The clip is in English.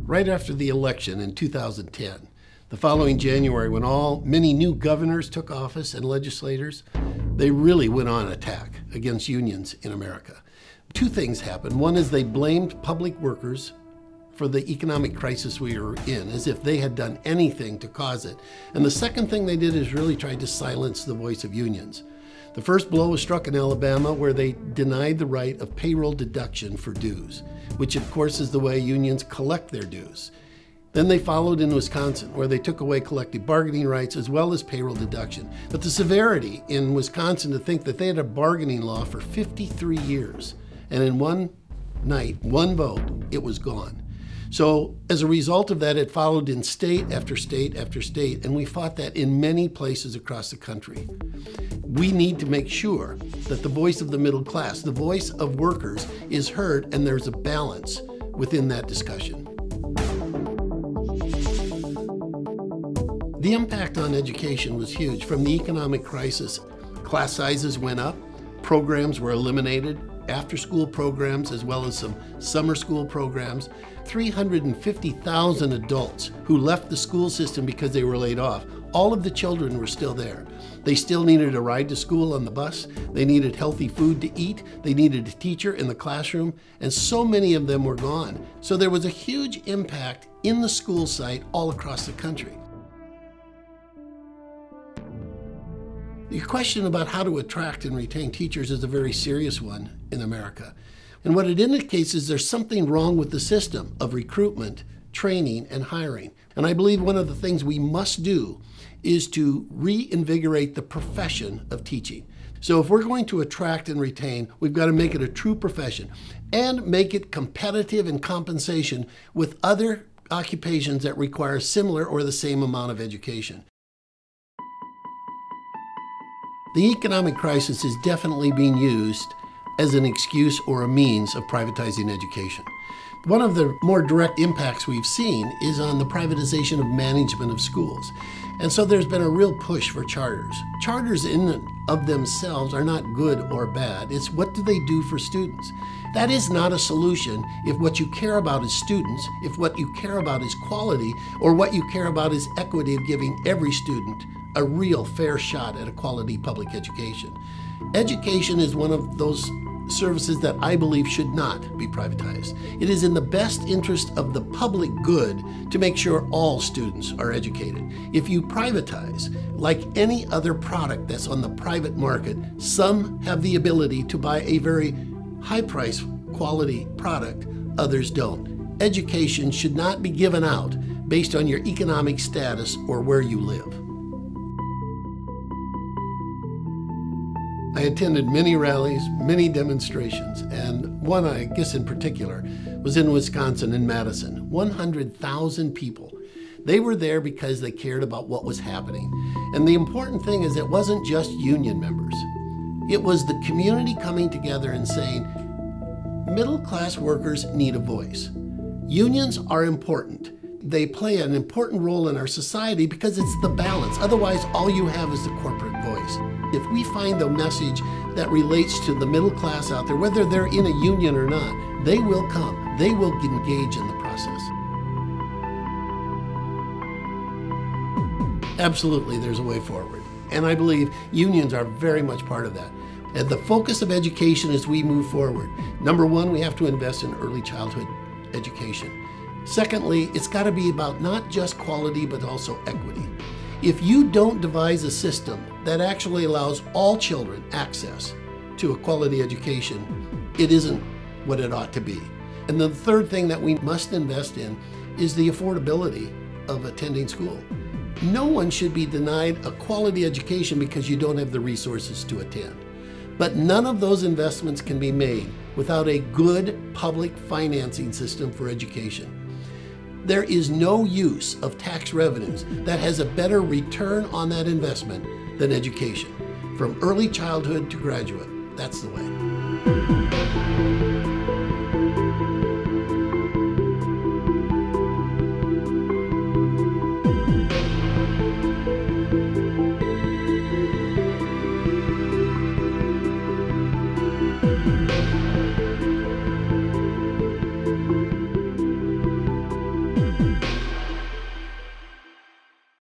right after the election in 2010. The following January, when many new governors took office and legislators, they really went on attack against unions in America. Two things happened. One is they blamed public workers for the economic crisis we were in, as if they had done anything to cause it. And the second thing they did is really tried to silence the voice of unions. The first blow was struck in Alabama, where they denied the right of payroll deduction for dues, which of course is the way unions collect their dues. Then they followed in Wisconsin, where they took away collective bargaining rights as well as payroll deduction. But the severity in Wisconsin, to think that they had a bargaining law for 53 years, and in one night, one vote, it was gone. So as a result of that, it followed in state after state after state, and we fought that in many places across the country. We need to make sure that the voice of the middle class, the voice of workers, is heard, and there's a balance within that discussion. The impact on education was huge. From the economic crisis, class sizes went up, programs were eliminated, after-school programs as well as some summer school programs. 350,000 adults who left the school system because they were laid off. All of the children were still there. They still needed a ride to school on the bus. They needed healthy food to eat. They needed a teacher in the classroom, and so many of them were gone. So there was a huge impact in the school site all across the country. The question about how to attract and retain teachers is a very serious one in America. And what it indicates is there's something wrong with the system of recruitment, training, and hiring. And I believe one of the things we must do is to reinvigorate the profession of teaching. So if we're going to attract and retain, we've got to make it a true profession and make it competitive in compensation with other occupations that require similar or the same amount of education. The economic crisis is definitely being used as an excuse or a means of privatizing education. One of the more direct impacts we've seen is on the privatization of management of schools. And so there's been a real push for charters. Charters in and of themselves are not good or bad. It's what do they do for students? That is not a solution if what you care about is students, if what you care about is quality, or what you care about is equity of giving every student a real fair shot at a quality public education. Education is one of those services that I believe should not be privatized. It is in the best interest of the public good to make sure all students are educated. If you privatize, like any other product that's on the private market, some have the ability to buy a very high price quality product, others don't. Education should not be given out based on your economic status or where you live. I attended many rallies, many demonstrations, and one, I guess in particular, was in Wisconsin in Madison. 100,000 people. They were there because they cared about what was happening. And the important thing is it wasn't just union members. It was the community coming together and saying, middle-class workers need a voice. Unions are important. They play an important role in our society because it's the balance. Otherwise, all you have is the corporate voice. If we find a message that relates to the middle class out there, whether they're in a union or not, they will come. They will engage in the process. Absolutely, there's a way forward. And I believe unions are very much part of that. And the focus of education as we move forward. Number one, we have to invest in early childhood education. Secondly, it's got to be about not just quality, but also equity. If you don't devise a system that actually allows all children access to a quality education, it isn't what it ought to be. And the third thing that we must invest in is the affordability of attending school. No one should be denied a quality education because you don't have the resources to attend. But none of those investments can be made without a good public financing system for education. There is no use of tax revenues that has a better return on that investment than education. From early childhood to graduate, that's the way.